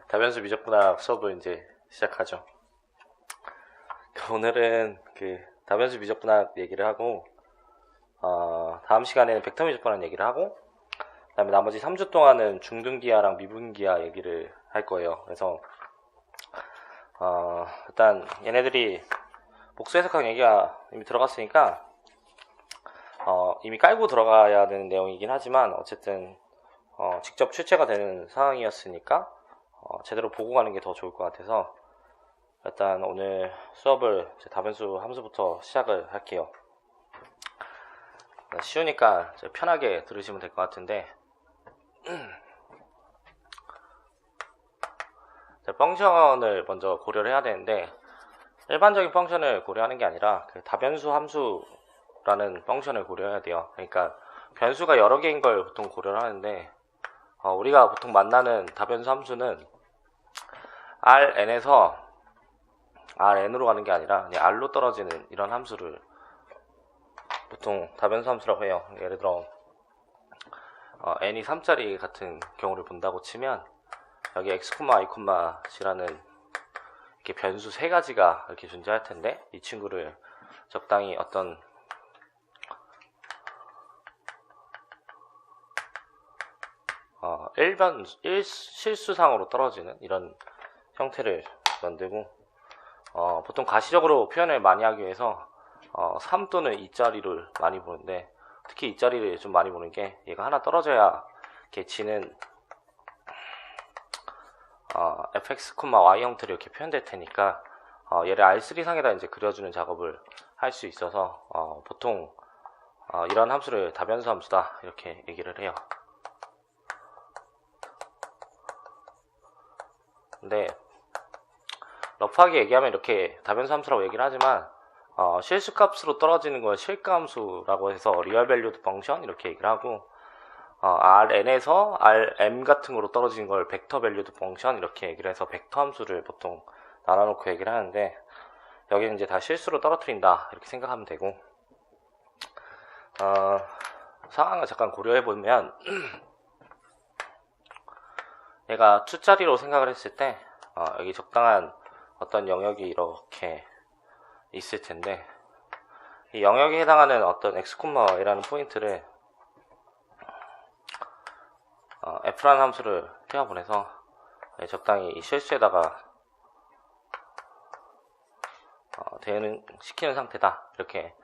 다변수 미적분학 수업을 이제 시작하죠. 오늘은 그 다변수 미적분학 얘기를 하고, 다음 시간에는 벡터 미적분학 얘기를 하고, 그 다음에 나머지 3주 동안은 중등기하랑 미분기하 얘기를 할 거예요. 그래서 일단 얘네들이 복수 해석학 얘기가 이미 들어갔으니까 이미 깔고 들어가야 되는 내용이긴 하지만 어쨌든 직접 출제가 되는 상황이었으니까 제대로 보고 가는 게 더 좋을 것 같아서 일단 오늘 수업을 다변수 함수부터 시작을 할게요. 쉬우니까 편하게 들으시면 될 것 같은데 펑션을 먼저 고려를 해야 되는데 일반적인 펑션을 고려하는 게 아니라 그 다변수 함수라는 펑션을 고려해야 돼요. 그러니까 변수가 여러 개인 걸 보통 고려를 하는데 우리가 보통 만나는 다변수 함수는 Rn에서 Rn으로 가는 게 아니라 그냥 R로 떨어지는 이런 함수를 보통 다변수 함수라고 해요. 예를 들어 n이 3짜리 같은 경우를 본다고 치면 여기 x, y, z라는 이렇게 변수 세 가지가 이렇게 존재할 텐데 이 친구를 적당히 어떤 실수상으로 떨어지는 이런 형태를 만들고 보통 가시적으로 표현을 많이 하기 위해서 3 또는 2짜리를 많이 보는데 특히 2짜리를 좀 많이 보는 게 얘가 하나 떨어져야 이렇게 지는 fx, y 형태로 이렇게 표현될 테니까 얘를 R3상에다 이제 그려주는 작업을 할 수 있어서 보통 이런 함수를 다변수 함수다 이렇게 얘기를 해요. 근데 러프하게 얘기하면 이렇게 다변수 함수라고 얘기를 하지만 실수값으로 떨어지는 걸 실가함수라고 해서 리얼 밸류드 펑션 이렇게 얘기를 하고 Rn에서 Rm 같은 거로 떨어지는 걸 벡터 밸류드 펑션 이렇게 얘기를 해서 벡터 함수를 보통 나눠놓고 얘기를 하는데 여기는 이제 다 실수로 떨어뜨린다 이렇게 생각하면 되고 상황을 잠깐 고려해보면 얘가 2짜리로 생각을 했을 때 여기 적당한 어떤 영역이 이렇게 있을 텐데 이 영역에 해당하는 어떤 x, y라는 포인트를 f라는 함수를 태워보내서 적당히 이 실수에다가 대응시키는 상태다 이렇게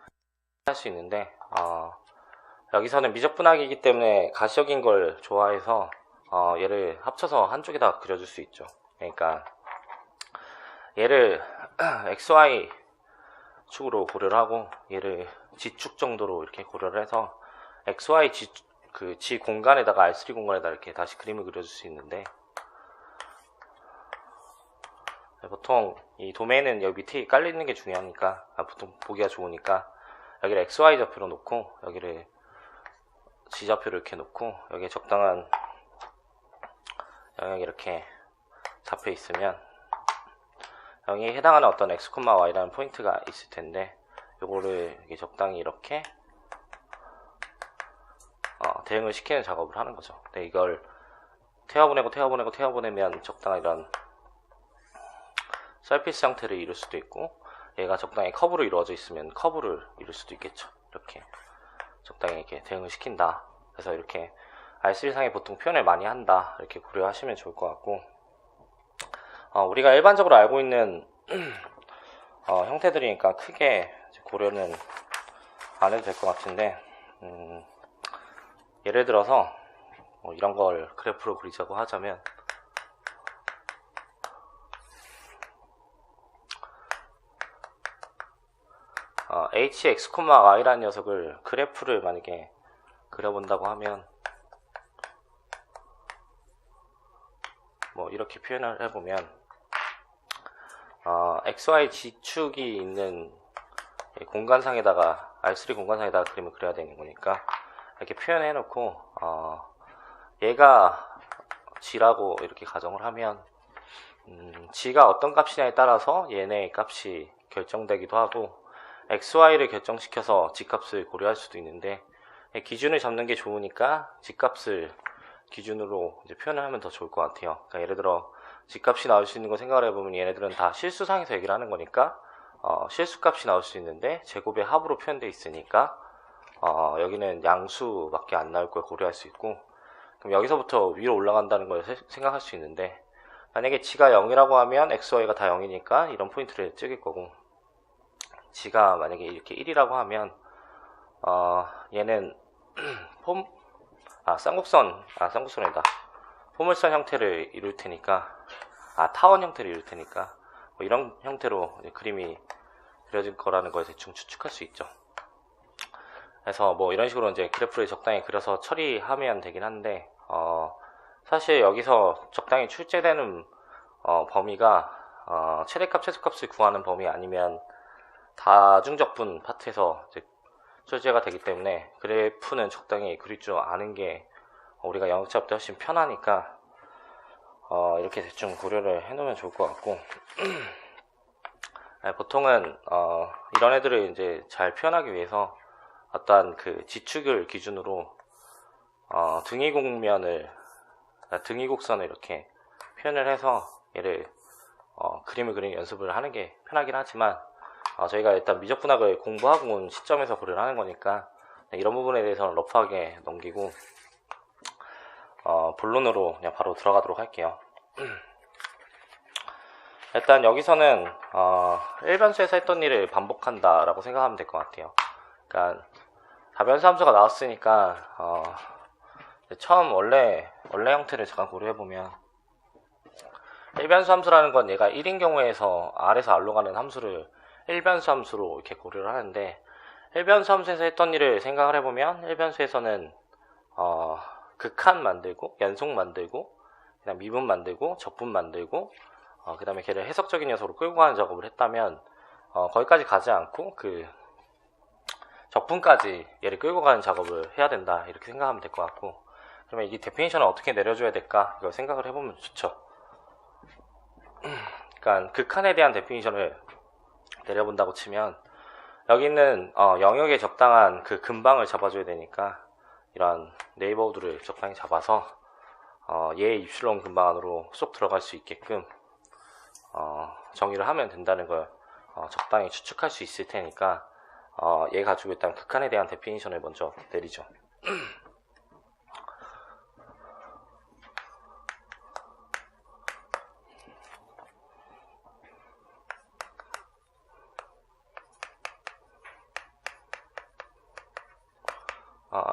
할 수 있는데 여기서는 미적분학이기 때문에 가시적인 걸 좋아해서 얘를 합쳐서 한쪽에다 그려줄 수 있죠. 그러니까 얘를 xy 축으로 고려를 하고 얘를 g축 정도로 이렇게 고려를 해서 xy g 공간에다가 R3 공간에다 이렇게 다시 그림을 그려줄 수 있는데 보통 이 도메인은 여기 밑에 깔리는 게 중요하니까 보통 보기가 좋으니까 여기를 xy 좌표로 놓고 여기를 g 좌표를 이렇게 놓고 여기에 적당한 영역이 이렇게 잡혀 있으면 여기에 해당하는 어떤 x, y라는 포인트가 있을 텐데 요거를 이렇게 적당히 이렇게 대응을 시키는 작업을 하는 거죠. 근데 이걸 태워보내면 적당한 이런 서피스 형태를 이룰 수도 있고 얘가 적당히 커브로 이루어져 있으면 커브를 이룰 수도 있겠죠. 이렇게 적당히 이렇게 대응을 시킨다. 그래서 이렇게 R3상에 보통 표현을 많이 한다. 이렇게 고려하시면 좋을 것 같고 우리가 일반적으로 알고 있는 형태들이니까 크게 고려는 안 해도 될 것 같은데 예를 들어서 이런 걸 그래프로 그리자고 하자면 hx, y라는 녀석을 그래프를 만약에 그려본다고 하면 뭐 이렇게 표현을 해보면 xy g축이 있는 공간상에다가 R3 공간상에다가 그림을 그려야 되는 거니까 이렇게 표현해 놓고 얘가 g라고 이렇게 가정을 하면 g가 어떤 값이냐에 따라서 얘네의 값이 결정되기도 하고 xy를 결정시켜서 g 값을 고려할 수도 있는데 기준을 잡는 게 좋으니까 g 값을 기준으로 이제 표현을 하면 더 좋을 것 같아요. 그러니까 예를 들어 집값이 나올 수 있는 거 생각을 해보면 얘네들은 다 실수상에서 얘기를 하는 거니까 실수값이 나올 수 있는데 제곱의 합으로 표현되어 있으니까 여기는 양수밖에 안 나올 걸 고려할 수 있고, 그럼 여기서부터 위로 올라간다는 걸 생각할 수 있는데, 만약에 g가 0이라고 하면 x, y가 다 0이니까 이런 포인트를 찍을 거고, g가 만약에 이렇게 1이라고 하면 얘는 쌍곡선이다. 포물선 형태를 이룰 테니까, 타원 형태를 이룰 테니까 뭐 이런 형태로 그림이 그려질 거라는 걸 대충 추측할 수 있죠. 그래서 뭐 이런 식으로 이제 그래프를 적당히 그려서 처리하면 되긴 한데, 사실 여기서 적당히 출제되는 범위가 최대값, 최소값을 구하는 범위 아니면 다중적분 파트에서 이제 출제가 되기 때문에 그래프는 적당히 그릴 줄 아는 게 우리가 영역 작업 때 훨씬 편하니까 이렇게 대충 고려를 해놓으면 좋을 것 같고, 보통은 이런 애들을 이제 잘 표현하기 위해서 어떠한 그 지축을 기준으로 등위곡선을 이렇게 표현을 해서 얘를 그림을 그리는 연습을 하는 게 편하긴 하지만, 저희가 일단 미적분학을 공부하고 온 시점에서 고려를 하는 거니까 이런 부분에 대해서는 러프하게 넘기고 본론으로 그냥 바로 들어가도록 할게요. 일단 여기서는 일변수에서 했던 일을 반복한다 라고 생각하면 될 것 같아요. 그러니까 다변수 함수가 나왔으니까 처음 원래 형태를 잠깐 고려해보면, 일변수 함수라는 건 얘가 1인 경우에서 R에서 R로 가는 함수를 일변수 함수로 이렇게 고려를 하는데, 일변수 함수에서 했던 일을 생각을 해보면 일변수에서는 극한 만들고 연속 만들고 그다음 미분 만들고 적분 만들고 그 다음에 걔를 해석적인 녀석으로 끌고 가는 작업을 했다면 거기까지 가지 않고 그 적분까지 얘를 끌고 가는 작업을 해야 된다, 이렇게 생각하면 될 것 같고, 그러면 이 데피니션을 어떻게 내려줘야 될까 이걸 생각을 해보면 좋죠. 그러니까 극한에 대한 데피니션을 내려본다고 치면 여기는 영역에 적당한 그 근방을 잡아줘야 되니까 이런 네이버우드를 적당히 잡아서 얘의 입실론 근방 안으로 쏙 들어갈 수 있게끔 정의를 하면 된다는 걸 적당히 추측할 수 있을 테니까 얘 가지고 일단 극한에 대한 데피니션을 먼저 내리죠.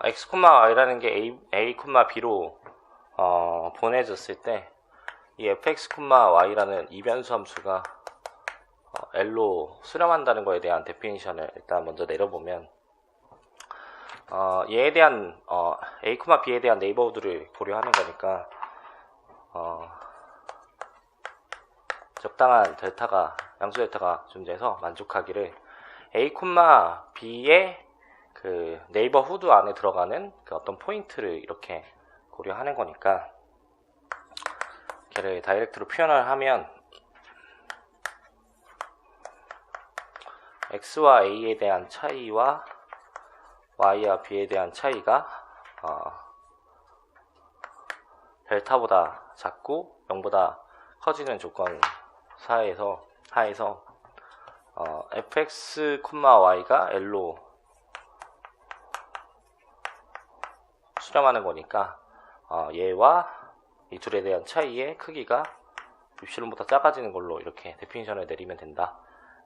x, y라는 게 a, b로 보내졌을 때 이 fx, y라는 이변수 함수가 L로 수렴한다는 거에 대한 데피니션을 일단 먼저 내려보면, 얘에 대한 a, b에 대한 네이버우드를 고려하는 거니까 적당한 델타가, 양수 델타가 존재해서 만족하기를 a, b의 그 네이버 후드 안에 들어가는 그 어떤 포인트를 이렇게 고려하는 거니까, 걔를 다이렉트로 표현을 하면 x와 a에 대한 차이와 y와 b에 대한 차이가 델타보다 작고 0보다 커지는 조건 하에서 fx, y가 L로 수렴하는 거니까 얘와 이 둘에 대한 차이의 크기가 입실론보다 작아지는 걸로 이렇게 데피니션을 내리면 된다,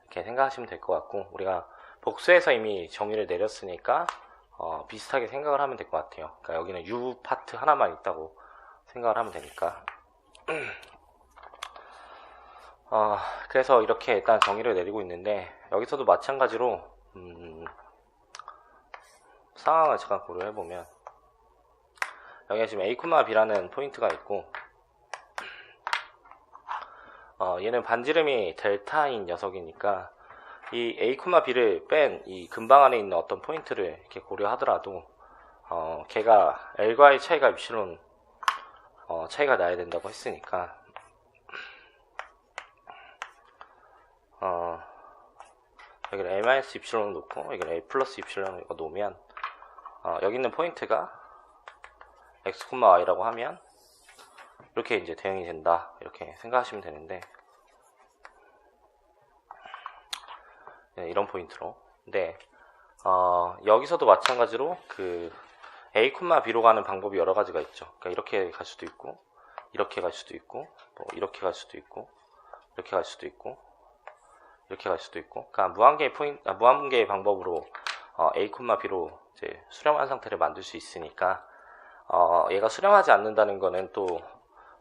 이렇게 생각하시면 될 것 같고, 우리가 복수에서 이미 정의를 내렸으니까 비슷하게 생각을 하면 될 것 같아요. 그러니까 여기는 U 파트 하나만 있다고 생각을 하면 되니까 그래서 이렇게 일단 정의를 내리고 있는데, 여기서도 마찬가지로 상황을 잠깐 고려해보면 여기에 지금 a, b라는 포인트가 있고 얘는 반지름이 델타인 녀석이니까 이 a, b를 뺀 이 근방 안에 있는 어떤 포인트를 이렇게 고려하더라도 걔가 L과의 차이가 입실론 차이가 나야 된다고 했으니까 여기를 L-입실론을 놓고 여기를 L 플러스 입실론을 놓으면 여기 있는 포인트가 x, y라고 하면 이렇게 이제 대응이 된다. 이렇게 생각하시면 되는데, 네, 이런 포인트로. 근데 여기서도 마찬가지로 그 a, b로 가는 방법이 여러 가지가 있죠. 그러니까 이렇게 갈 수도 있고, 이렇게 갈 수도 있고, 뭐 이렇게 갈 수도 있고, 이렇게 갈 수도 있고, 이렇게 갈 수도 있고. 그러니까 무한분계의 방법으로 a, b로 이제 수렴한 상태를 만들 수 있으니까, 얘가 수렴하지 않는다는 거는 또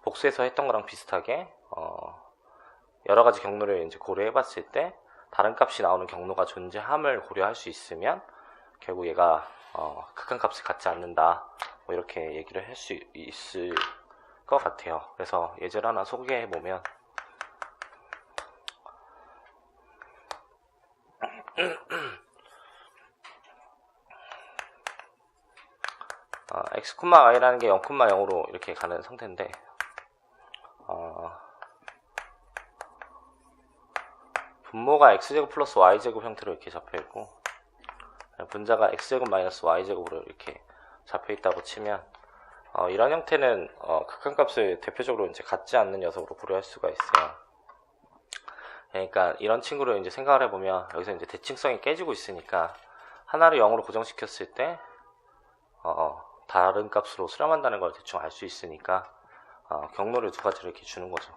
복수에서 했던 거랑 비슷하게 여러 가지 경로를 이제 고려해봤을 때 다른 값이 나오는 경로가 존재함을 고려할 수 있으면 결국 얘가 극한값을 갖지 않는다, 뭐 이렇게 얘기를 할 수 있을 것 같아요. 그래서 예제를 하나 소개해보면, x, y라는 게 0, 0으로 이렇게 가는 상태인데, 분모가 x제곱 플러스 y제곱 형태로 이렇게 잡혀있고, 분자가 x제곱 마이너스 y제곱으로 이렇게 잡혀있다고 치면, 이런 형태는 극한값을 대표적으로 이제 갖지 않는 녀석으로 고려할 수가 있어요. 그러니까 이런 친구를 이제 생각을 해보면 여기서 이제 대칭성이 깨지고 있으니까 하나를 0으로 고정시켰을 때 다른 값으로 수렴한다는 걸 대충 알 수 있으니까 경로를 두 가지를 이렇게 주는 거죠.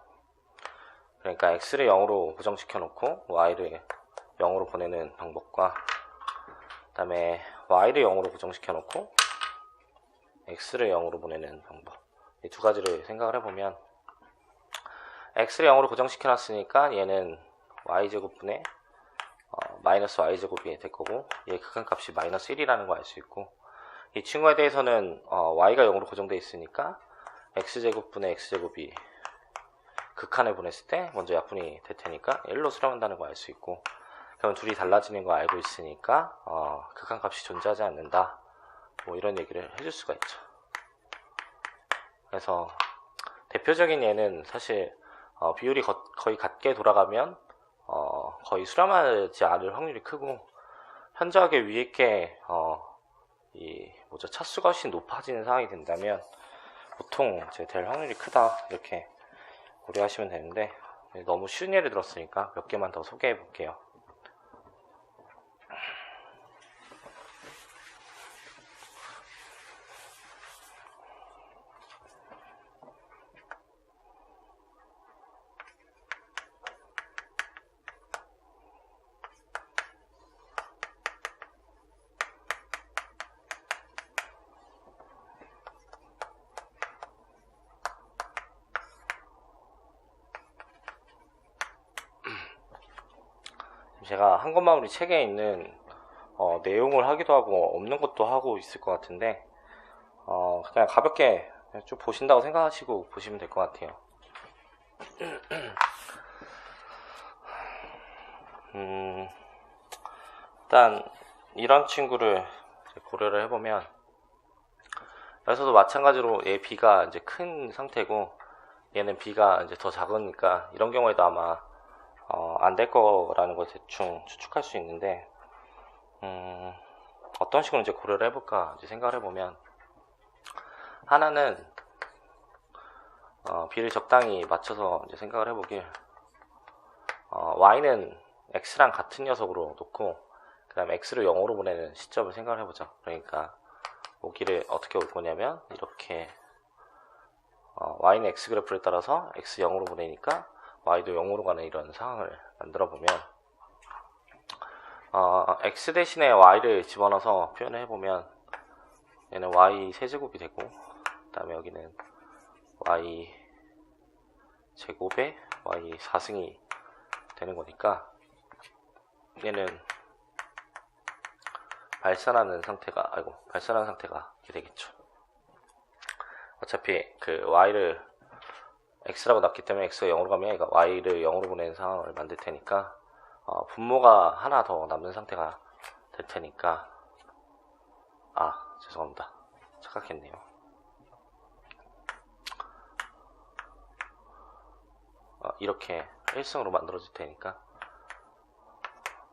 그러니까 x를 0으로 고정시켜 놓고 y를 0으로 보내는 방법과, 그 다음에 y를 0으로 고정시켜 놓고 x를 0으로 보내는 방법, 이 두 가지를 생각을 해보면, x를 0으로 고정시켜 놨으니까 얘는 y제곱분의 마이너스 y제곱이 될 거고, 얘 극한값이 마이너스 1이라는 거 알 수 있고, 이 친구에 대해서는 y가 0으로 고정되어 있으니까 x제곱분의 x제곱이 극한을 보냈을 때 먼저 약분이 될 테니까 1로 수렴한다는 거 알 수 있고, 그럼 둘이 달라지는 거 알고 있으니까 극한값이 존재하지 않는다, 뭐 이런 얘기를 해줄 수가 있죠. 그래서 대표적인 예는 사실 비율이 거의 같게 돌아가면 거의 수렴하지 않을 확률이 크고, 현저하게 위에 게 차수가 훨씬 높아지는 상황이 된다면 보통 이제 될 확률이 크다, 이렇게 고려하시면 되는데, 너무 쉬운 예를 들었으니까 몇 개만 더 소개해 볼게요. 제가 한것마무리 책에 있는 내용을 하기도 하고 없는 것도 하고 있을 것 같은데, 그냥 가볍게 좀 보신다고 생각하시고 보시면 될 것 같아요. 일단 이런 친구를 고려를 해보면, 여기서도 마찬가지로 얘 b가 이제 큰 상태고 얘는 b가 이제 더 작으니까 이런 경우에도 아마 안 될 거라는 걸 대충 추측할 수 있는데, 어떤 식으로 이제 고려를 해볼까 이제 생각을 해보면, 하나는 b를 적당히 맞춰서 이제 생각을 해보길, y는 x랑 같은 녀석으로 놓고 그 다음에 x를 0으로 보내는 시점을 생각을 해보죠. 그러니까 오기를 어떻게 올 거냐면, 이렇게 y는 x 그래프를 따라서 x 0으로 보내니까 y도 0으로 가는 이런 상황을 만들어 보면, x 대신에 y를 집어넣어서 표현을 해보면 얘는 y 세제곱이 되고, 그 다음에 여기는 y 제곱에 y 4승이 되는 거니까 얘는 발산하는 상태가 이렇게 되겠죠. 어차피 그 y를 x라고 놨기 때문에 x가 0으로 가면 얘가 y를 0으로 보내는 상황을 만들 테니까 분모가 하나 더 남는 상태가 될 테니까, 죄송합니다. 착각했네요. 이렇게 1승으로 만들어질 테니까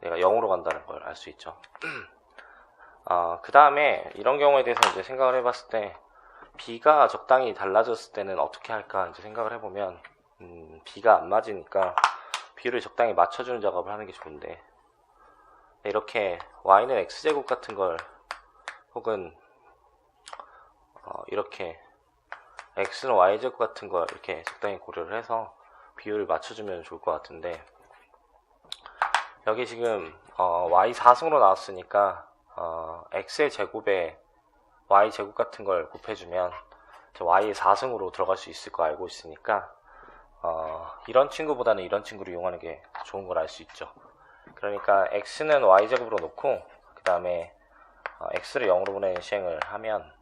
얘가 0으로 간다는 걸 알 수 있죠. 그 다음에 이런 경우에 대해서 이제 생각을 해봤을 때, B가 적당히 달라졌을 때는 어떻게 할까 이제 생각을 해보면 B가 안 맞으니까 B를 적당히 맞춰주는 작업을 하는 게 좋은데, 이렇게 Y는 X제곱 같은 걸, 혹은 이렇게 X는 Y제곱 같은 걸 이렇게 적당히 고려를 해서 비율을 맞춰주면 좋을 것 같은데, 여기 지금 Y 4승으로 나왔으니까 X의 제곱에 Y 제곱 같은 걸 곱해주면 Y의 4승으로 들어갈 수 있을 거 알고 있으니까 이런 친구보다는 이런 친구를 이용하는 게 좋은 걸 알 수 있죠. 그러니까 X는 Y 제곱으로 놓고 그 다음에 X를 0으로 보내는 시행을 하면,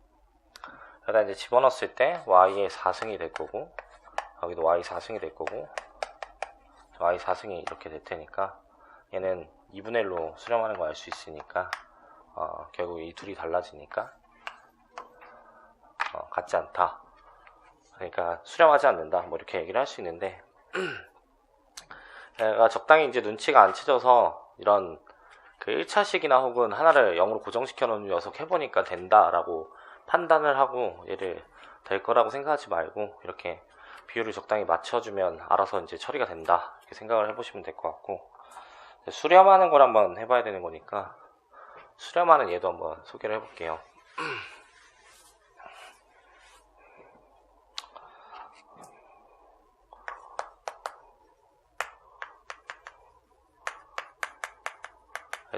여기다 이제 집어넣었을 때 Y의 4승이 될 거고, 여기도 Y 4승이 될 거고, Y 4승이 이렇게 될 테니까 얘는 2분의 1로 수렴하는 거 알 수 있으니까 결국 이 둘이 달라지니까 같지 않다. 그러니까 수렴하지 않는다. 뭐 이렇게 얘기를 할 수 있는데, 내가 적당히 이제 눈치가 안 채져서 이런 그 1차식이나 혹은 하나를 0으로 고정시켜 놓은 녀석 해보니까 된다라고 판단을 하고 얘를 될 거라고 생각하지 말고 이렇게 비율을 적당히 맞춰주면 알아서 이제 처리가 된다, 이렇게 생각을 해보시면 될 것 같고, 수렴하는 걸 한번 해봐야 되는 거니까 수렴하는 얘도 한번 소개를 해볼게요.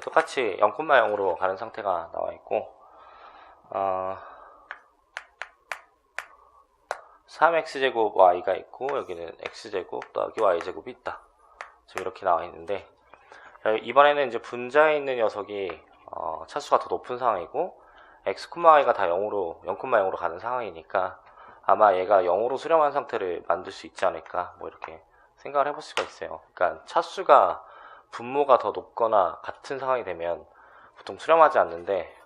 똑같이 0,0으로 가는 상태가 나와 있고, 3x제곱 y가 있고, 여기는 x제곱 더하기 y제곱이 있다. 지금 이렇게 나와 있는데, 이번에는 이제 분자에 있는 녀석이 차수가 더 높은 상황이고, x, y가 다 0,0으로 가는 상황이니까 아마 얘가 0으로 수렴한 상태를 만들 수 있지 않을까, 뭐 이렇게 생각을 해볼 수가 있어요. 그러니까 차수가 분모가 더 높거나 같은 상황이 되면 보통 수렴하지 않는데,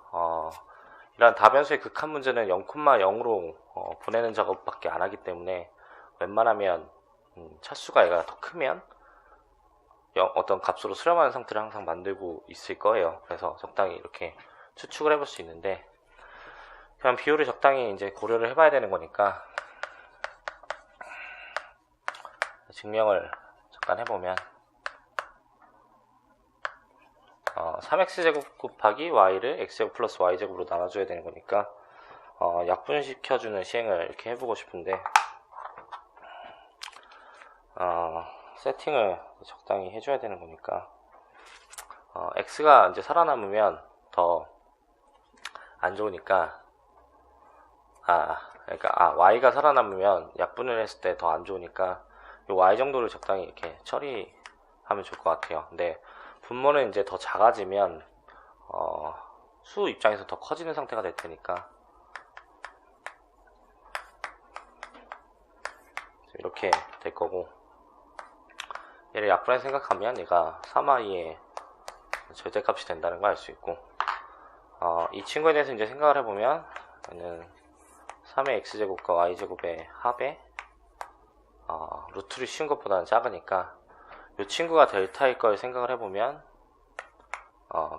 이런 다변수의 극한 문제는 0,0으로 보내는 작업밖에 안 하기 때문에 웬만하면 차수가 얘가 더 크면 어떤 값으로 수렴하는 상태를 항상 만들고 있을 거예요. 그래서 적당히 이렇게 추측을 해볼 수 있는데, 그냥 비율을 적당히 이제 고려를 해봐야 되는 거니까 증명을 잠깐 해보면, 3x제곱 곱하기 y를 x제곱 플러스 y제곱으로 나눠줘야 되는 거니까 약분시켜주는 시행을 이렇게 해보고 싶은데, 세팅을 적당히 해줘야 되는 거니까 x가 이제 살아남으면 더 안 좋으니까, 그러니까 y가 살아남으면 약분을 했을 때 더 안 좋으니까 이 y 정도를 적당히 이렇게 처리하면 좋을 것 같아요. 근데 분모는 이제 더 작아지면 수 입장에서 더 커지는 상태가 될 테니까 이렇게 될 거고, 얘를 약분해 생각하면 얘가 3i의 절대값이 된다는 걸 알 수 있고, 이 친구에 대해서 이제 생각을 해보면 얘는 3의 x제곱과 y제곱의 합에 루트를 씌운 것보다는 작으니까 이 친구가 델타일 걸 생각을 해보면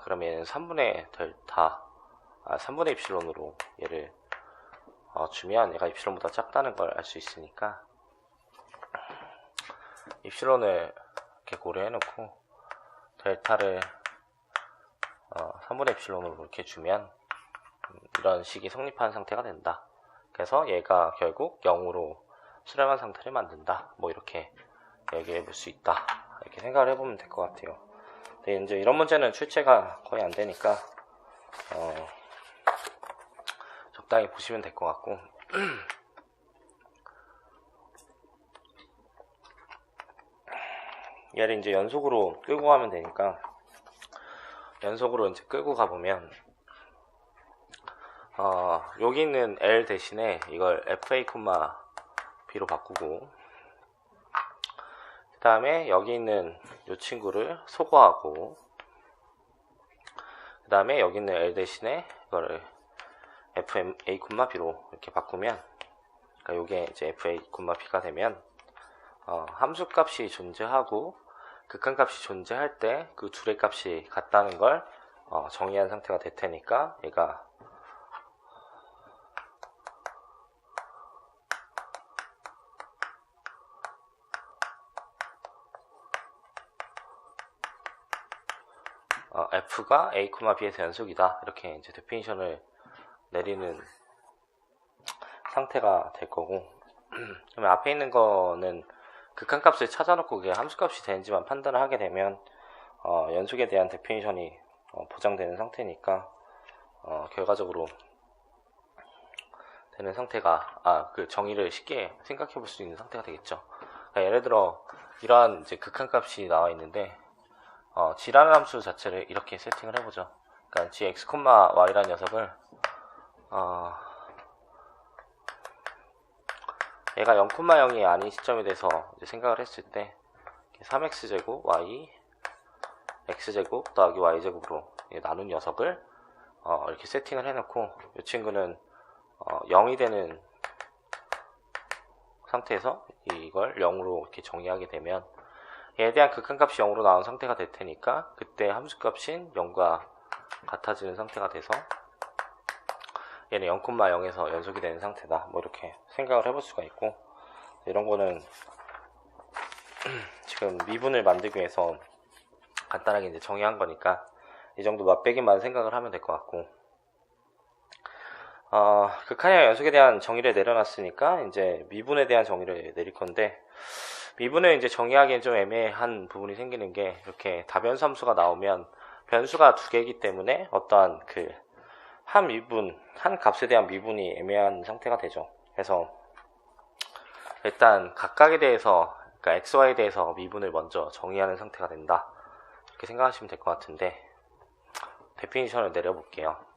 그러면 얘는 3분의 델타 3분의 입실론으로 얘를 주면 얘가 입실론보다 작다는 걸 알 수 있으니까 입실론을 이렇게 고려해 놓고 델타를 3분의 입실론으로 이렇게 주면 이런 식이 성립한 상태가 된다. 그래서 얘가 결국 0으로 수렴한 상태를 만든다. 뭐 이렇게 얘기해 볼 수 있다. 이렇게 생각을 해보면 될 것 같아요. 근데 이제 이런 문제는 출제가 거의 안 되니까 적당히 보시면 될 것 같고, 얘를 이제 연속으로 끌고 가면 되니까 연속으로 이제 끌고 가보면 여기 있는 L 대신에 이걸 FA, B로 바꾸고, 그 다음에 여기 있는 이 친구를 소거하고, 그 다음에 여기 있는 L 대신에 이거를 FA, B로 이렇게 바꾸면, 그러니까 요게 이제 FA, B가 되면 함수값이 존재하고 극한값이 존재할 때 그 둘의 값이 같다는 걸 정의한 상태가 될 테니까 얘가 f가 a, b에서 연속이다. 이렇게 이제 데피니션을 내리는 상태가 될 거고, 그러면 앞에 있는 거는 극한값을 찾아놓고 그게 함수값이 되는지만 판단을 하게 되면 연속에 대한 데피니션이 보장되는 상태니까 결과적으로 되는 상태가 그 정의를 쉽게 생각해 볼 수 있는 상태가 되겠죠. 그러니까 예를 들어 이러한 이제 극한값이 나와 있는데 g라는 함수 자체를 이렇게 세팅을 해보죠. 그러니까 gx, y라는 녀석을 얘가 0,0이 아닌 시점에 대해서 이제 생각을 했을 때 3x제곱 y x제곱 더하기 y제곱으로 나눈 녀석을 이렇게 세팅을 해놓고 이 친구는 0이 되는 상태에서 이걸 0으로 이렇게 정의하게 되면 얘에 대한 극한값이 0으로 나온 상태가 될 테니까 그때 함수값인 0과 같아지는 상태가 돼서 얘는 0,0에서 연속이 되는 상태다. 뭐 이렇게 생각을 해볼 수가 있고, 이런 거는 지금 미분을 만들기 위해서 간단하게 이제 정의한 거니까 이 정도 맛배기만 생각을 하면 될 것 같고, 극한이랑 연속에 대한 정의를 내려놨으니까 이제 미분에 대한 정의를 내릴 건데, 미분을 이제 정의하기엔 좀 애매한 부분이 생기는 게, 이렇게 다변수 함수가 나오면 변수가 두 개이기 때문에 어떠한 한 값에 대한 미분이 애매한 상태가 되죠. 그래서 일단 각각에 대해서, 그러니까 xy에 대해서 미분을 먼저 정의하는 상태가 된다. 이렇게 생각하시면 될 것 같은데, 데피니션을 내려볼게요.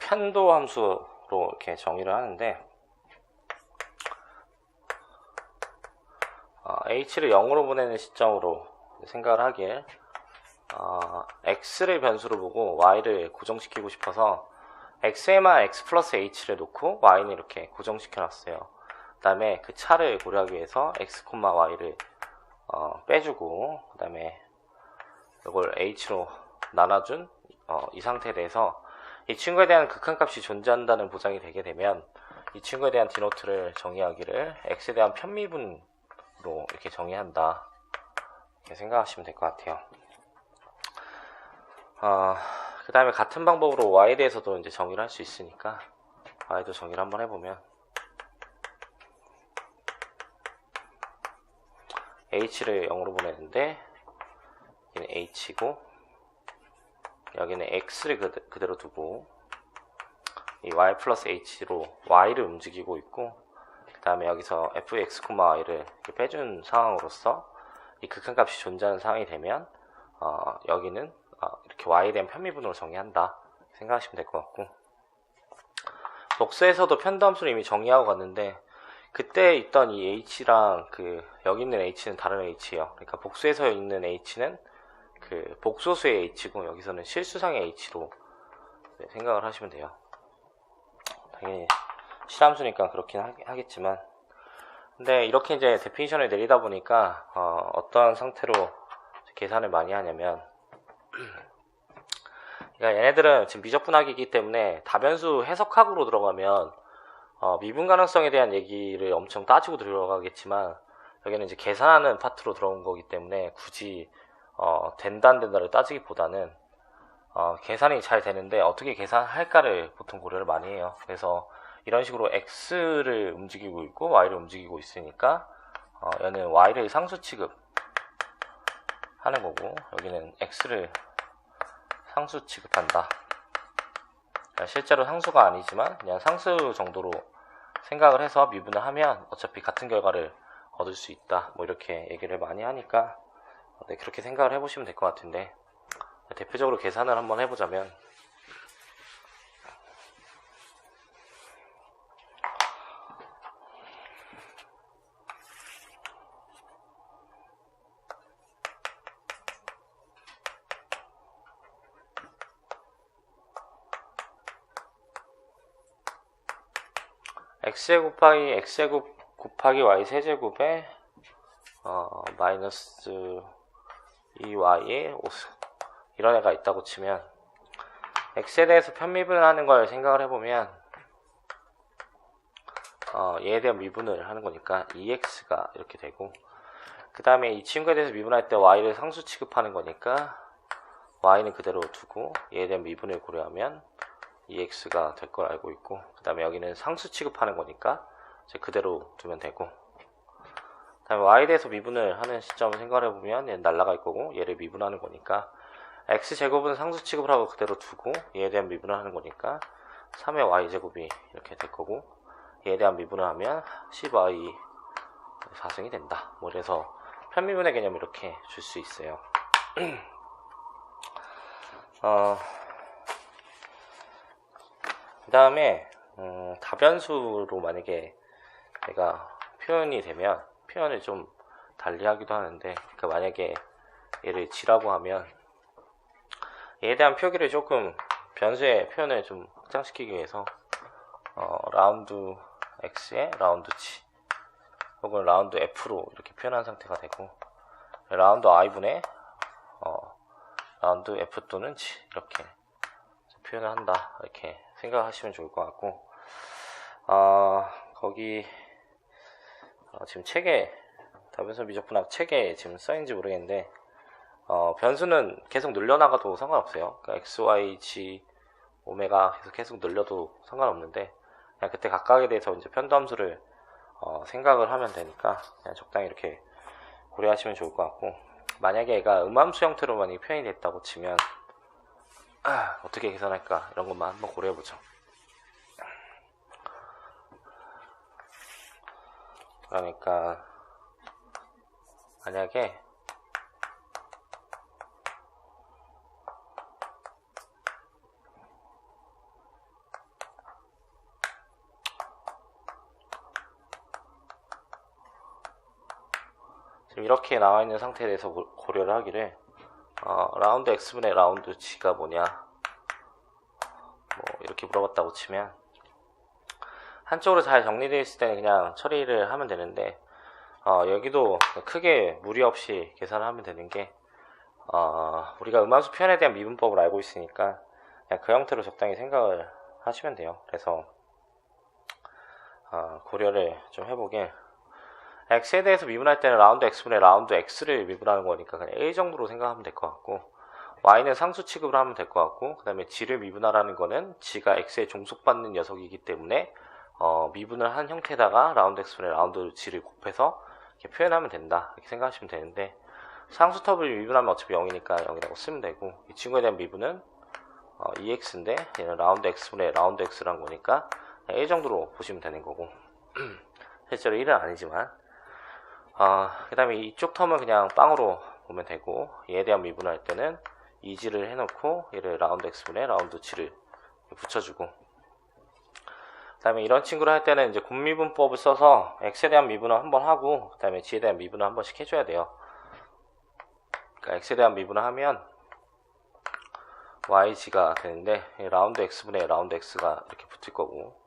편도 함수로 이렇게 정의를 하는데, h를 0으로 보내는 시점으로 생각을 하길, x를 변수로 보고 y를 고정시키고 싶어서 x에만 x 플러스 h를 놓고 y는 이렇게 고정시켜 놨어요. 그 다음에 그 차를 고려하기 위해서 x, y를 빼주고, 그 다음에 이걸 h로 나눠준 이 상태에 대해서 이 친구에 대한 극한값이 존재한다는 보장이 되게 되면 이 친구에 대한 디노트를 정의하기를 x에 대한 편미분으로 이렇게 정의한다. 이렇게 생각하시면 될 것 같아요. 그 다음에 같은 방법으로 y에 대해서도 이제 정의를 할 수 있으니까 y도 정의를 한번 해보면, h를 0으로 보내는데 여기는 h고 여기는 x를 그대로 두고 이 y 플러스 h로 y를 움직이고 있고, 그 다음에 여기서 fx, y를 빼준 상황으로서 이 극한값이 존재하는 상황이 되면 여기는 이렇게 y에 대한 편미분으로 정의한다 생각하시면 될 것 같고, 복수에서도 편도함수를 이미 정의하고 갔는데 그때 있던 이 h랑 여기 있는 h는 다른 h예요. 그러니까 복수에서 있는 h는 복소수의 h고 여기서는 실수상의 h로 생각을 하시면 돼요. 당연히 실함수니까 그렇긴 하겠지만, 근데 이렇게 이제 데피니션을 내리다 보니까 어떠한 상태로 계산을 많이 하냐면, 그러니까 얘네들은 지금 미적분학이기 때문에 다변수 해석학으로 들어가면 미분 가능성에 대한 얘기를 엄청 따지고 들어가겠지만, 여기는 이제 계산하는 파트로 들어온 거기 때문에 굳이 된다 안 된다를 따지기보다는 계산이 잘 되는데 어떻게 계산할까를 보통 고려를 많이 해요. 그래서 이런 식으로 x를 움직이고 있고 y를 움직이고 있으니까 얘는 y를 상수 취급하는 거고 여기는 x를 상수 취급한다. 실제로 상수가 아니지만 그냥 상수 정도로 생각을 해서 미분을 하면 어차피 같은 결과를 얻을 수 있다. 뭐 이렇게 얘기를 많이 하니까 네, 그렇게 생각을 해보시면 될 것 같은데, 대표적으로 계산을 한번 해보자면, x제곱 곱하기 x제곱 곱하기 y세제곱에 마이너스 2y의 이런 애가 있다고 치면 x에 대해서 편미분을 하는 걸 생각을 해보면 얘에 대한 미분을 하는 거니까 2x가 이렇게 되고, 그 다음에 이 친구에 대해서 미분할 때 y를 상수 취급하는 거니까 y는 그대로 두고 얘에 대한 미분을 고려하면 2x가 될 걸 알고 있고, 그 다음에 여기는 상수 취급하는 거니까 이제 그대로 두면 되고, 그 다음에 y에 대해서 미분을 하는 시점을 생각을 해보면 얘는 날라갈 거고 얘를 미분하는 거니까 x제곱은 상수 취급을 하고 그대로 두고 얘에 대한 미분을 하는 거니까 3의 y제곱이 이렇게 될 거고, 얘에 대한 미분을 하면 10y 4승이 된다. 뭐 그래서 편미분의 개념을 이렇게 줄 수 있어요. 그 다음에 다변수로 만약에 얘가 표현이 되면 표현을 좀 달리 하기도 하는데, 그러니까 만약에 얘를 g라고 하면 얘에 대한 표기를 조금 변수의 표현을 좀 확장시키기 위해서 라운드 x에 라운드 g 혹은 라운드 f로 이렇게 표현한 상태가 되고, 라운드 i분의 라운드 f 또는 g 이렇게 표현을 한다, 이렇게 생각하시면 좋을 것 같고, 거기 지금 책에 다변수 미적분학 책에 지금 써있는지 모르겠는데 변수는 계속 늘려나가도 상관없어요. 그러니까 x, y, g, 오메가 계속 늘려도 상관없는데, 그냥 그때 각각에 대해서 이제 편도함수를 생각을 하면 되니까 그냥 적당히 이렇게 고려하시면 좋을 것 같고, 만약에 얘가 음함수 형태로 만약에 표현이 됐다고 치면 어떻게 계산할까, 이런 것만 한번 고려해보죠. 그러니까 만약에 지금 이렇게 나와 있는 상태에 대해서 고려를 하기를 라운드 x분의 라운드 g가 뭐냐, 뭐 이렇게 물어봤다고 치면 한쪽으로 잘 정리되어 있을 때는 그냥 처리를 하면 되는데, 여기도 크게 무리 없이 계산을 하면 되는 게, 우리가 음함수 표현에 대한 미분법을 알고 있으니까 그냥 그 형태로 적당히 생각을 하시면 돼요. 그래서 고려를 좀 해보길, x에 대해서 미분할 때는 라운드 x분의 라운드 x를 미분하는 거니까 그냥 a 정도로 생각하면 될 것 같고, y는 상수 취급을 하면 될 것 같고, 그 다음에 g를 미분하라는 거는 g가 x에 종속받는 녀석이기 때문에 미분을 한 형태에다가 라운드 x분의 라운드 g를 곱해서 이렇게 표현하면 된다, 이렇게 생각하시면 되는데, 상수 터블 미분하면 어차피 0이니까 0이라고 쓰면 되고, 이 친구에 대한 미분은 2x인데 얘는 라운드 x분의 라운드 x란 거니까 a 정도로 보시면 되는 거고, 실제로 1은 아니지만, 그 다음에 이쪽 텀은 그냥 빵으로 보면 되고, 얘에 대한 미분할 때는 2g를 해놓고 얘를 라운드 x분의 라운드 g를 붙여주고, 그 다음에 이런 친구를 할 때는 이제 곱미분법을 써서 x에 대한 미분을 한번 하고, 그 다음에 g에 대한 미분을 한 번씩 해줘야 돼요. 그러니까 x에 대한 미분을 하면 yg가 되는데, 라운드 x분의 라운드 x가 이렇게 붙을 거고,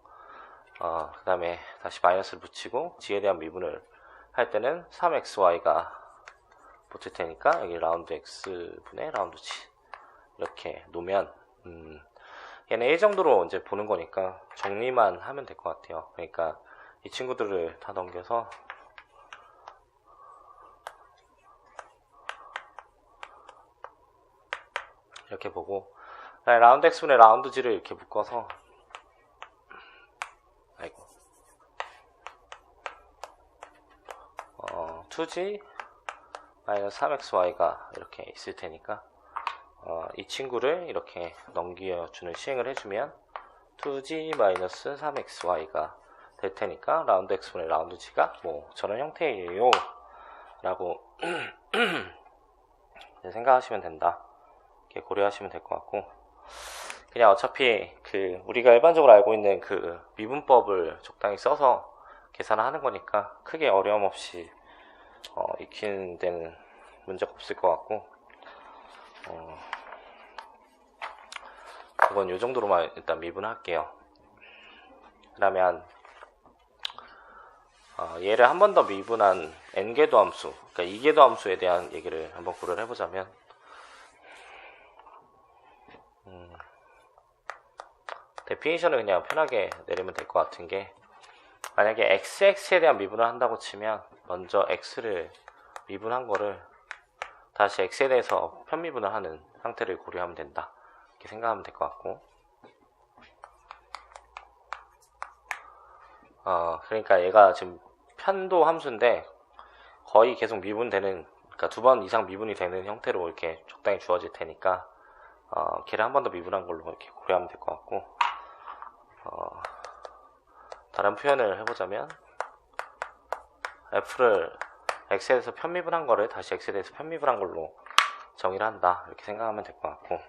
그 다음에 다시 마이너스를 붙이고 g에 대한 미분을 할 때는 3xy가 붙을 테니까 여기 라운드 x분의 라운드 g 이렇게 놓으면 얘는 a 정도로 이제 보는 거니까 정리만 하면 될 것 같아요. 그러니까 이 친구들을 다 넘겨서 이렇게 보고, 라운드 x분의 라운드 g를 이렇게 묶어서 2g 마이너스 3xy가 이렇게 있을 테니까 이 친구를 이렇게 넘겨주는 시행을 해주면 2g 마이너스 3xy가 될 테니까 라운드 x분의 라운드 g가 뭐 저런 형태예요 라고 생각하시면 된다, 이렇게 고려하시면 될 것 같고, 그냥 어차피 우리가 일반적으로 알고 있는 그 미분법을 적당히 써서 계산을 하는 거니까 크게 어려움 없이 익히는 데는 문제가 없을 것 같고, 이건 요 정도로만 일단 미분할게요. 그러면 얘를 한 번 더 미분한 n개도 함수, 그러니까 2개도 함수에 대한 얘기를 한번 고려를 해보자면, 데피니션을 그냥 편하게 내리면 될 것 같은 게, 만약에 xx에 대한 미분을 한다고 치면 먼저 x를 미분한 거를 다시 x에 대해서 편미분을 하는 상태를 고려하면 된다, 이렇게 생각하면 될 것 같고, 그러니까 얘가 지금 편도 함수인데 거의 계속 미분되는, 그러니까 2번 이상 미분이 되는 형태로 이렇게 적당히 주어질 테니까 걔를 한 번 더 미분한 걸로 이렇게 고려하면 될 것 같고, 다른 표현을 해보자면 f를 x에 대해서 편미분한 거를 다시 x에 대해서 편미분한 걸로 정의를 한다, 이렇게 생각하면 될 것 같고,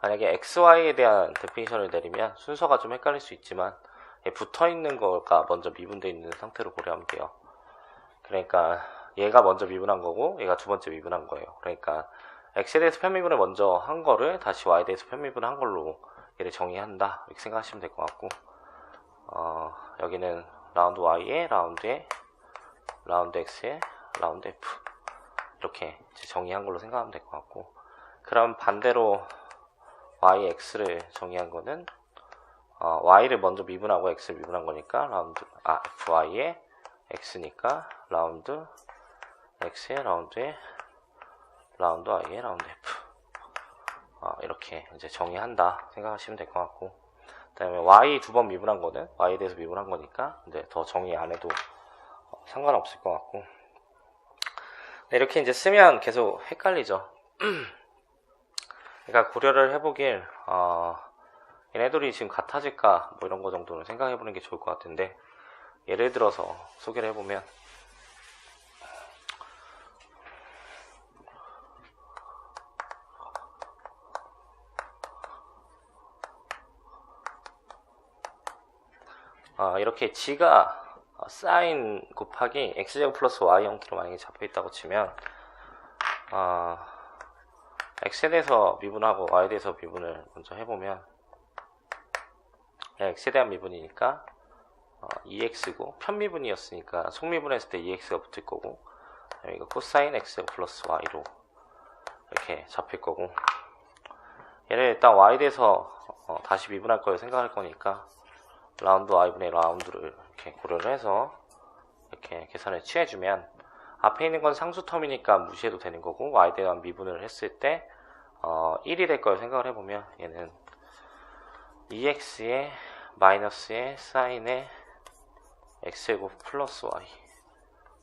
만약에 xy에 대한 데피니션을 내리면 순서가 좀 헷갈릴 수 있지만 붙어있는 거가 먼저 미분되어 있는 상태로 고려하면 돼요. 그러니까 얘가 먼저 미분한 거고 얘가 두 번째 미분한 거예요. 그러니까 x에 대해서 편미분을 먼저 한 거를 다시 y에 대해서 편미분한 걸로 얘를 정의한다, 이렇게 생각하시면 될 것 같고, 여기는 라운드 y에 라운드에 라운드 x에 라운드 f, 이렇게 이제 정의한 걸로 생각하면 될 것 같고, 그럼 반대로 y x를 정의한 거는 y를 먼저 미분하고 x를 미분한 거니까 라운드 fy에 x니까 라운드 x에 라운드에 라운드 y에 라운드 f, 이렇게 이제 정의한다 생각하시면 될 것 같고, 그 다음에 y 두 번 미분한 거는 y에 대해서 미분한 거니까 이제 더 정의 안 해도 상관없을 것 같고, 네, 이렇게 이제 쓰면 계속 헷갈리죠. 그러니까 고려를 해보길 얘네들이 지금 같아질까 뭐 이런 거 정도는 생각해보는 게 좋을 것 같은데, 예를 들어서 소개를 해보면, 이렇게 g가 사인 곱하기 x제곱 플러스 y 형태로 만약에 잡혀있다고 치면 x에 대해서 미분하고 y에 대해서 미분을 먼저 해보면, x에 대한 미분이니까 2x고 편미분이었으니까 속미분했을 때 2x가 붙을 거고, 이거 코사인 x 플러스 y로 이렇게 잡힐 거고, 얘를 일단 y에 대해서 다시 미분할 걸 생각할 거니까 라운드 y분의 라운드를 이렇게 고려를 해서 이렇게 계산을 취해주면, 앞에 있는 건 상수텀이니까 무시해도 되는 거고, y에 대한 미분을 했을 때 1이 될 걸 생각을 해보면, 얘는 2x에 마이너스에 사인에 x제곱 플러스 y,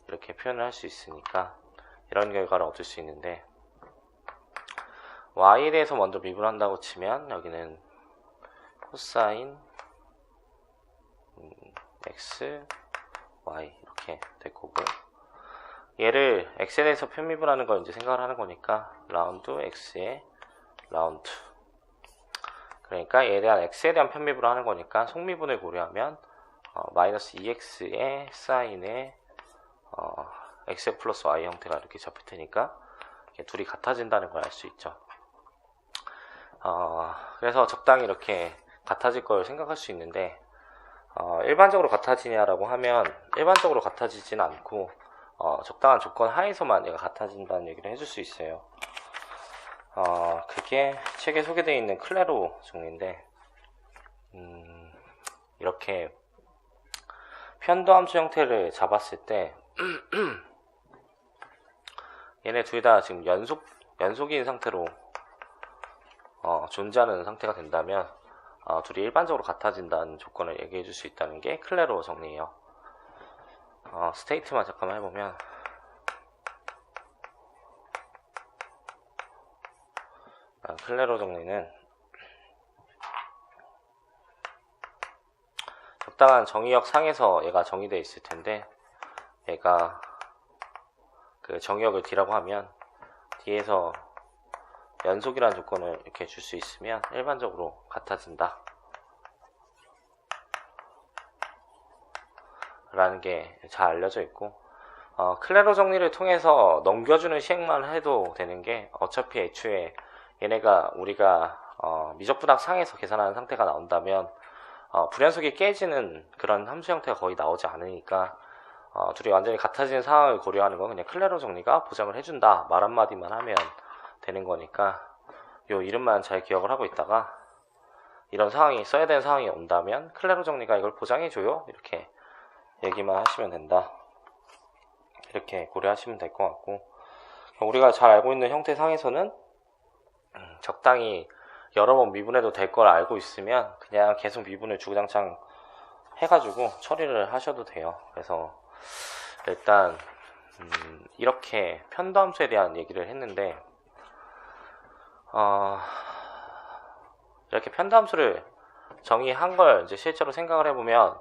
이렇게 표현을 할 수 있으니까 이런 결과를 얻을 수 있는데, y에 대해서 먼저 미분한다고 치면 여기는 코사인 x y 이렇게 될 거고, 얘를 x에 대해서 편미분하는 걸 이제 생각을 하는 거니까 라운드 x에 라운드, 그러니까 얘에 대한 x에 대한 편미분을 하는 거니까 속미분을 고려하면 마이너스 2x의 사인에 x 플러스 y 형태가 이렇게 잡힐 테니까 둘이 같아진다는 걸 알 수 있죠. 그래서 적당히 이렇게 같아질 걸 생각할 수 있는데, 일반적으로 같아지냐라고 하면 일반적으로 같아지진 않고 적당한 조건 하에서만 얘가 같아진다는 얘기를 해줄 수 있어요. 그게 책에 소개되어 있는 클레로 정리인데, 이렇게 편도함수 형태를 잡았을 때 얘네 둘 다 지금 연속인 상태로 존재하는 상태가 된다면 둘이 일반적으로 같아진다는 조건을 얘기해 줄 수 있다는 게 클레로 정리예요. 스테이트만 잠깐만 해보면, 클레로 정리는 적당한 정의역 상에서 얘가 정의되어 있을 텐데, 얘가 그 정의역을 D라고 하면 D에서 연속이라는 조건을 이렇게 줄 수 있으면 일반적으로 같아진다 라는 게 잘 알려져 있고, 클레로 정리를 통해서 넘겨주는 시행만 해도 되는 게, 어차피 애초에 얘네가 우리가 미적분학 상에서 계산하는 상태가 나온다면 불연속이 깨지는 그런 함수 형태가 거의 나오지 않으니까 둘이 완전히 같아지는 상황을 고려하는 건 그냥 클레로 정리가 보장을 해준다 말 한마디만 하면 되는 거니까, 요 이름만 잘 기억을 하고 있다가 이런 상황이 써야 되는 상황이 온다면 클레로 정리가 이걸 보장해줘요 이렇게 얘기만 하시면 된다. 이렇게 고려하시면 될 것 같고, 우리가 잘 알고 있는 형태상에서는 적당히 여러 번 미분해도 될 걸 알고 있으면 그냥 계속 미분을 주구장창 해가지고 처리를 하셔도 돼요. 그래서 일단 이렇게 편도함수에 대한 얘기를 했는데, 이렇게 편도함수를 정의한 걸 이제 실제로 생각을 해보면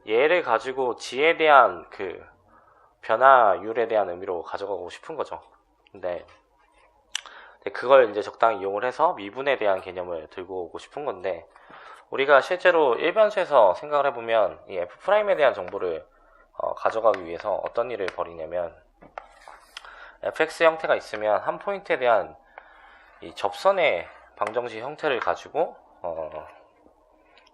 얘를 가지고 g에 대한 그 변화율에 대한 의미로 가져가고 싶은 거죠. 근데 그걸 이제 적당히 이용을 해서 미분에 대한 개념을 들고 오고 싶은 건데, 우리가 실제로 일변수에서 생각을 해보면 이 f'에 대한 정보를 가져가기 위해서 어떤 일을 벌이냐면, fx 형태가 있으면 한 포인트에 대한 이 접선의 방정식 형태를 가지고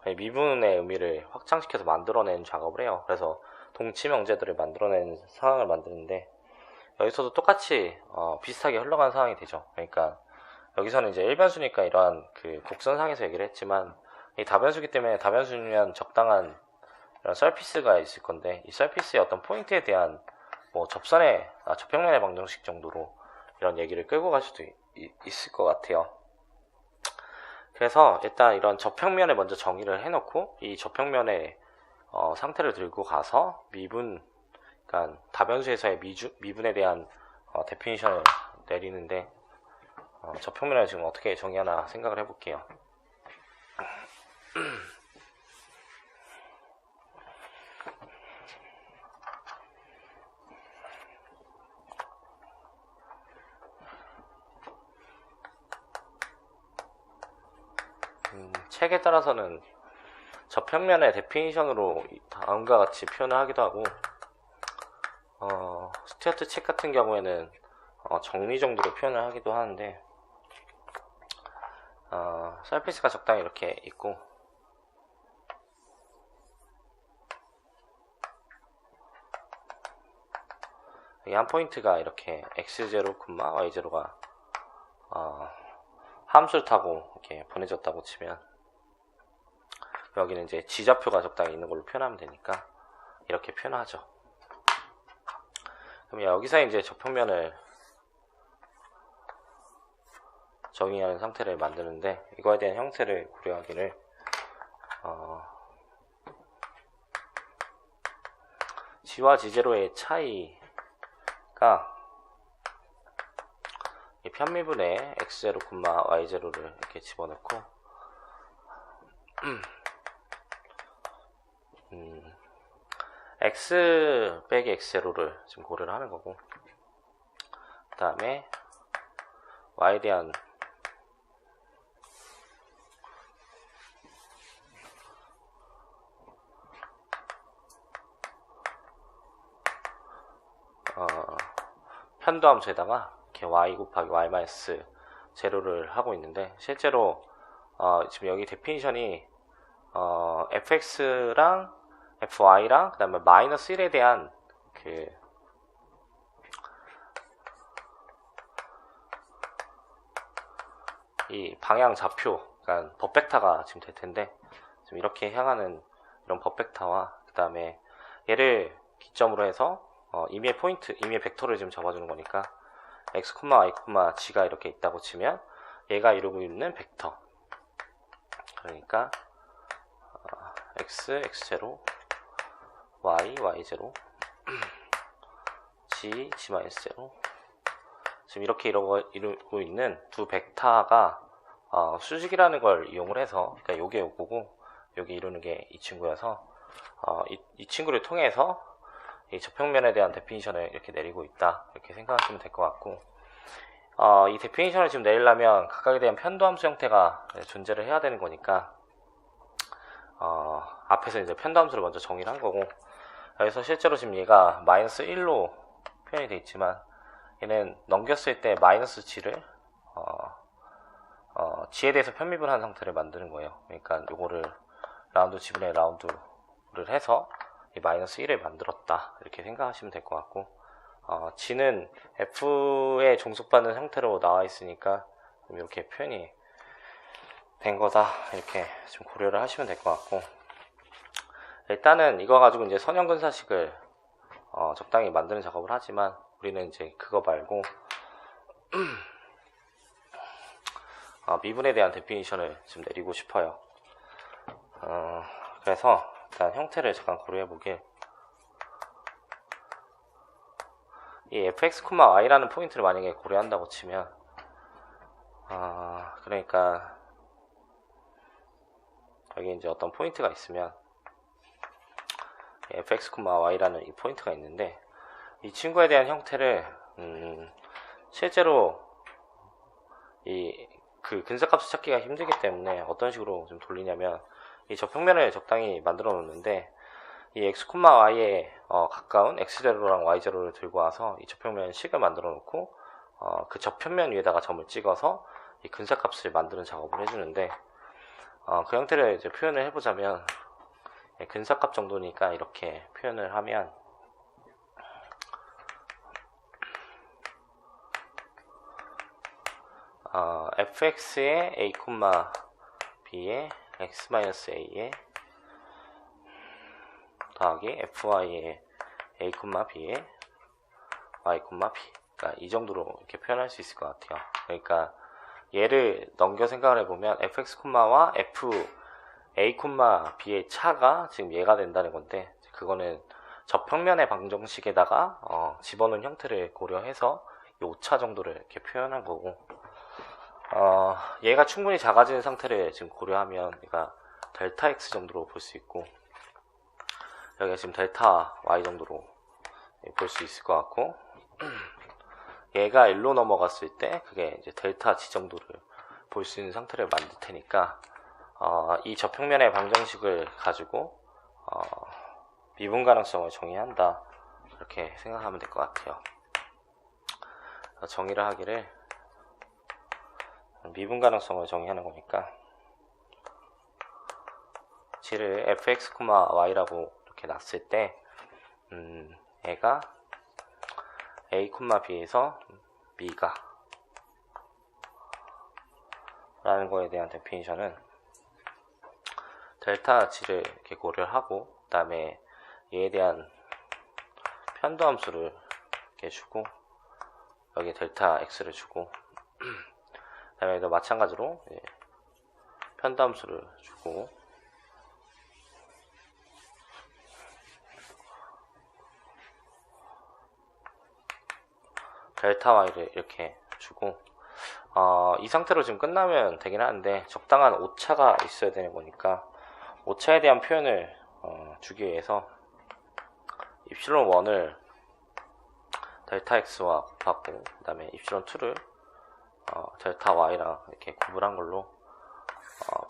미분의 의미를 확장시켜서 만들어내는 작업을 해요. 그래서 동치 명제들을 만들어내는 상황을 만드는데, 여기서도 똑같이 비슷하게 흘러가는 상황이 되죠. 그러니까 여기서는 이제 일변수니까 이러한 그 곡선상에서 얘기를 했지만, 이 다변수기 때문에 다변수면 적당한 이런 서피스가 있을 건데, 이 서피스의 어떤 포인트에 대한 뭐 접평면의 방정식 정도로 이런 얘기를 끌고 갈 수도 있을 것 같아요. 그래서 일단 이런 접평면을 먼저 정의를 해놓고, 이 접평면의 상태를 들고 가서 그러니까 다변수에서의 미분에 대한 데피니션을 내리는데, 접평면을 지금 어떻게 정의하나 생각을 해볼게요. 책에 따라서는 접평면의 데피니션으로 다음과 같이 표현을 하기도 하고, 스튜어트 책 같은 경우에는 정리 정도로 표현을 하기도 하는데, 서피스가 적당히 이렇게 있고, 이 한 포인트가 이렇게 x0, y0가 함수를 타고 이렇게 보내졌다고 치면, 여기는 이제 지좌표가 적당히 있는 걸로 표현하면 되니까 이렇게 표현하죠. 그럼 여기서 이제 접평면을 정의하는 상태를 만드는데, 이거에 대한 형태를 고려하기를 g와 g0의 차이가 이 편미분에 x0, y0를 이렇게 집어넣고 x 빼기 x0를 지금 고려를 하는 거고, 그 다음에 y에 대한 편도함수에다가 이렇게 y 곱하기 y 마이너스 제로를 하고 있는데, 실제로 지금 여기 데피니션이 fx랑 fy랑 그 다음에 마이너스 1에 대한 이 방향 좌표, 그러니까 법벡터가 지금 될 텐데, 지금 이렇게 향하는 이런 법벡터와 그 다음에 얘를 기점으로 해서 임의의 포인트, 임의의 벡터를 지금 잡아주는 거니까 x, y, g가 이렇게 있다고 치면 얘가 이루고 있는 벡터, 그러니까 x, x0, y, y0, g, g-0, 지금 이렇게 이루고 있는 두 벡터가 수직이라는 걸 이용을 해서, 그러니까 요게 요거고 요게 이루는 게 이 친구여서 이 친구를 통해서 이 접평면에 대한 데피니션을 이렇게 내리고 있다, 이렇게 생각하시면 될 것 같고, 이 데피니션을 지금 내리려면 각각에 대한 편도함수 형태가 존재를 해야 되는 거니까 앞에서 이제 편도함수를 먼저 정의를 한 거고, 여기서 실제로 지금 얘가 마이너스 1로 표현이 되어 있지만, 얘는 넘겼을 때 마이너스 g를 g에 대해서 편미분한 상태를 만드는 거예요. 그러니까 요거를 라운드 지분의 라운드를 해서 이 마이너스 1을 만들었다, 이렇게 생각하시면 될 것 같고, g는 f에 종속받는 형태로 나와 있으니까 이렇게 표현이 된 거다 이렇게 좀 고려를 하시면 될 것 같고, 일단은 이거 가지고 이제 선형근사식을 적당히 만드는 작업을 하지만 우리는 이제 그거 말고 미분에 대한 데피니션을 좀 내리고 싶어요. 그래서 일단 형태를 잠깐 고려해 보길, 이 fx, y라는 포인트를 만약에 고려한다고 치면, 그러니까 여기 이제 어떤 포인트가 있으면 fx, y라는 이 포인트가 있는데, 이 친구에 대한 형태를 실제로 그 근사값을 찾기가 힘들기 때문에 어떤 식으로 좀 돌리냐면, 이 저평면을 적당히 만들어 놓는데 이 x, y에 가까운 x0랑 y0를 들고 와서 이 저평면 식을 만들어 놓고 그 저평면 위에다가 점을 찍어서 이 근사값을 만드는 작업을 해주는데, 그 형태를 이제 표현을 해보자면, 근사값 정도니까 이렇게 표현을 하면, fx의 a, b의 x-a에 더하기 fy의 a, b의 y, b, 그러니까 이 정도로 이렇게 표현할 수 있을 것 같아요. 그러니까 얘를 넘겨 생각을 해보면 fx,와 a, b의 차가 지금 얘가 된다는 건데, 그거는 저평면의 방정식에다가 집어넣은 형태를 고려해서 이 오차 정도를 이렇게 표현한 거고, 얘가 충분히 작아지는 상태를 지금 고려하면 얘가 델타 x 정도로 볼 수 있고, 여기가 지금 델타 y 정도로 볼 수 있을 것 같고, 얘가 1로 넘어갔을 때 그게 이제 델타 g 정도를 볼 수 있는 상태를 만들 테니까, 이 저평면의 방정식을 가지고 미분 가능성을 정의한다 이렇게 생각하면 될 것 같아요. 정의를 하기를, 미분 가능성을 정의하는 거니까 g를 fx, y라고 이렇게 놨을 때 얘가 a, b에서 b가 라는 거에 대한 데피니션은 델타 g를 이렇게 고려하고, 그 다음에 얘에 대한 편도함수를 이렇게 주고, 여기 델타 x를 주고, 그 다음에 또 마찬가지로 편도함수를 주고, 델타 y를 이렇게 주고, 이 상태로 지금 끝나면 되긴 하는데 적당한 오차가 있어야 되는 거니까, 오차에 대한 표현을 주기 위해서 입실론 1을 델타 x와 곱하고, 그 다음에 입실론 2를 델타 y랑 이렇게 구분한 걸로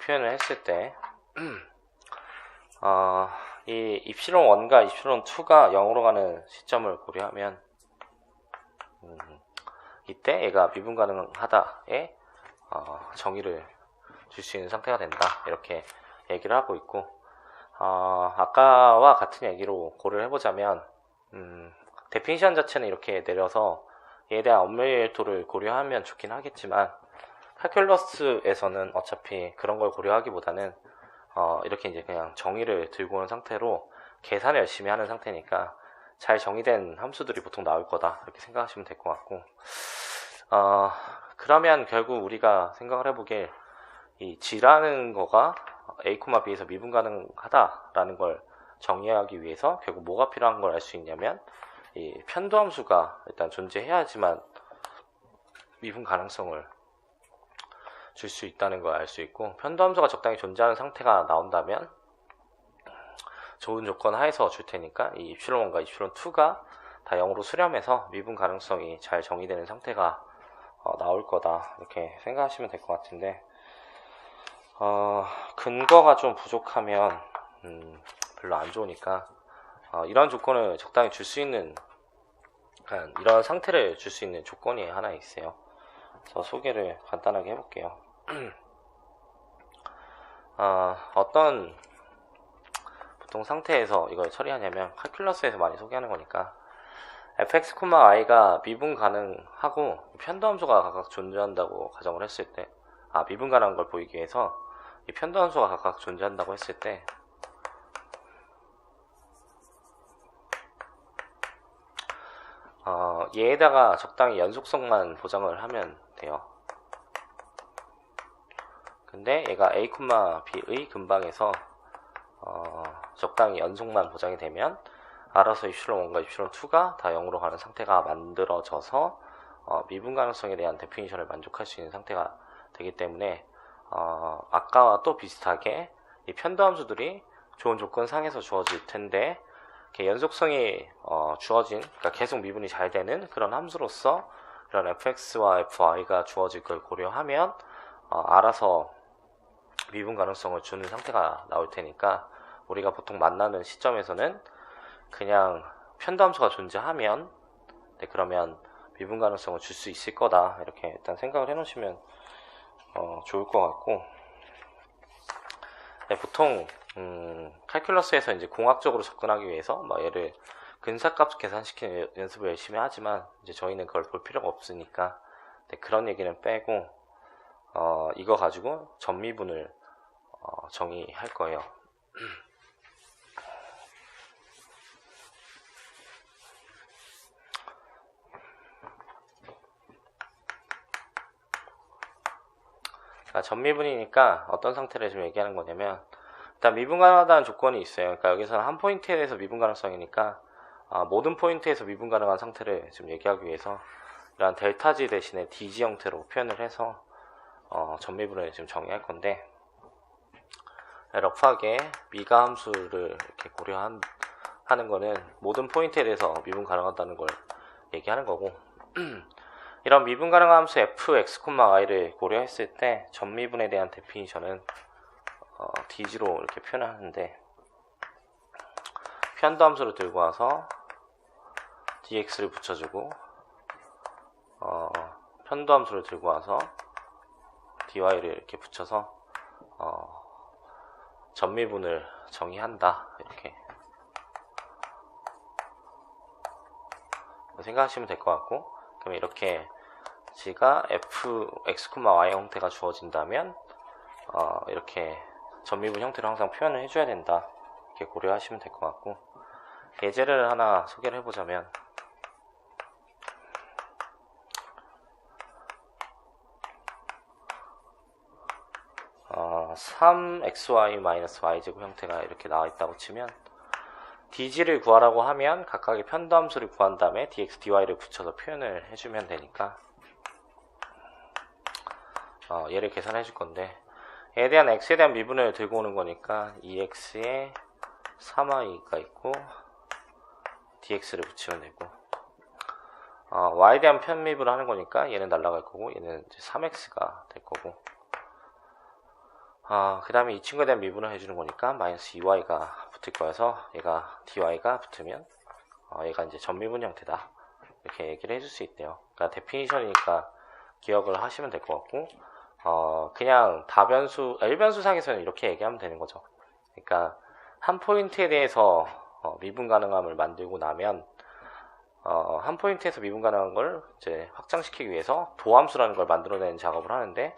표현을 했을 때, 이 입실론 1과 입실론 2가 0으로 가는 시점을 고려하면 이때 얘가 미분 가능하다에 정의를 줄 수 있는 상태가 된다 이렇게 얘기를 하고 있고, 아까와 같은 얘기로 고려를 해보자면 데피니션 자체는 이렇게 내려서 얘에 대한 엄밀도를 고려하면 좋긴 하겠지만, 칼큘러스에서는 어차피 그런 걸 고려하기보다는 이렇게 이제 그냥 정의를 들고 오는 상태로 계산을 열심히 하는 상태니까 잘 정의된 함수들이 보통 나올 거다 이렇게 생각하시면 될 것 같고, 그러면 결국 우리가 생각을 해보길, 이 g라는 거가 a, b에서 미분 가능하다라는 걸 정의하기 위해서 결국 뭐가 필요한 걸 알 수 있냐면, 이 편도함수가 일단 존재해야지만 미분 가능성을 줄 수 있다는 걸 알 수 있고, 편도함수가 적당히 존재하는 상태가 나온다면 좋은 조건 하에서 줄 테니까 이 입실론 1과 입실론 2가 다 0으로 수렴해서 미분 가능성이 잘 정의되는 상태가 나올 거다 이렇게 생각하시면 될 것 같은데, 근거가 좀 부족하면 별로 안 좋으니까 이런 조건을 적당히 줄 수 있는, 이런 상태를 줄 수 있는 조건이 하나 있어요. 그래서 소개를 간단하게 해볼게요. 어떤 보통 상태에서 이걸 처리하냐면, 칼큘러스에서 많이 소개하는 거니까, fx, y가 미분 가능하고 편도함수가 각각 존재한다고 가정을 했을 때, 미분 가능한 걸 보이기 위해서 이 편도함수가 각각 존재한다고 했을 때, 얘에다가 적당히 연속성만 보장을 하면 돼요. 근데 얘가 a, b의 근방에서 적당히 연속만 보장이 되면 알아서 입실론1과 입실론2가 다 0으로 가는 상태가 만들어져서 미분 가능성에 대한 데피니션을 만족할 수 있는 상태가 되기 때문에 아까와 또 비슷하게 이 편도함수들이 좋은 조건 상에서 주어질 텐데 이렇게 연속성이 주어진, 그러니까 계속 미분이 잘 되는 그런 함수로서 이런 fx와 fy가 주어질 걸 고려하면 알아서 미분 가능성을 주는 상태가 나올 테니까 우리가 보통 만나는 시점에서는 그냥 편도함수가 존재하면 그러면 미분 가능성을 줄 수 있을 거다 이렇게 일단 생각을 해 놓으시면 좋을 것 같고, 보통 칼큘러스에서 이제 공학적으로 접근하기 위해서 얘를 근사값 계산시키는 연습을 열심히 하지만 이제 저희는 그걸 볼 필요가 없으니까 그런 얘기는 빼고 이거 가지고 전미분을 정의할 거예요. 전미분이니까 어떤 상태를 지금 얘기하는 거냐면, 일단 미분 가능하다는 조건이 있어요. 그러니까 여기서는 한 포인트에 대해서 미분 가능성이니까 모든 포인트에서 미분 가능한 상태를 지금 얘기하기 위해서 이런 델타지 대신에 dg 형태로 표현을 해서 전미분을 지금 정의할 건데, 러프하게 미가 함수를 이렇게 고려하는 거는 모든 포인트에 대해서 미분 가능하다는 걸 얘기하는 거고, 이런 미분 가능한 함수 f, x, y를 고려했을 때 전미분에 대한 데피니션은 dg로 이렇게 표현하는데, 편도함수를 들고 와서 dx를 붙여주고 편도함수를 들고 와서 dy를 이렇게 붙여서 전미분을 정의한다 이렇게 생각하시면 될 것 같고, 그럼 이렇게 g가 f, x, y 형태가 주어진다면 이렇게 전미분 형태로 항상 표현을 해줘야 된다 이렇게 고려하시면 될 것 같고, 예제를 하나 소개를 해보자면 3xy-y제곱 형태가 이렇게 나와있다고 치면 dg를 구하라고 하면 각각의 편도함수를 구한 다음에 dx, dy를 붙여서 표현을 해주면 되니까 얘를 계산해 줄 건데, 얘에 대한 x에 대한 미분을 들고 오는 거니까 2x에 3y가 있고 dx를 붙이면 되고, y에 대한 편미분을 하는 거니까 얘는 날아갈 거고 얘는 이제 3x가 될 거고, 그 다음에 이 친구에 대한 미분을 해주는 거니까 마이너스 2y가 붙을 거여서 얘가 dy가 붙으면 얘가 이제 전미분 형태다 이렇게 얘기를 해줄 수 있대요. 그러니까 데피니션이니까 기억을 하시면 될 것 같고, 그냥 다변수, L변수상에서는 이렇게 얘기하면 되는 거죠. 그러니까 한 포인트에 대해서 미분 가능함을 만들고 나면 한 포인트에서 미분 가능한 걸 이제 확장시키기 위해서 도함수라는 걸 만들어내는 작업을 하는데,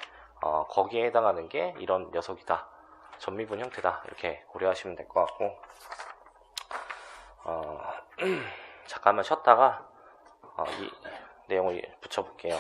거기에 해당하는 게 이런 녀석이다, 전미분 형태다 이렇게 고려하시면 될 것 같고, 잠깐만 쉬었다가 이 내용을 붙여볼게요.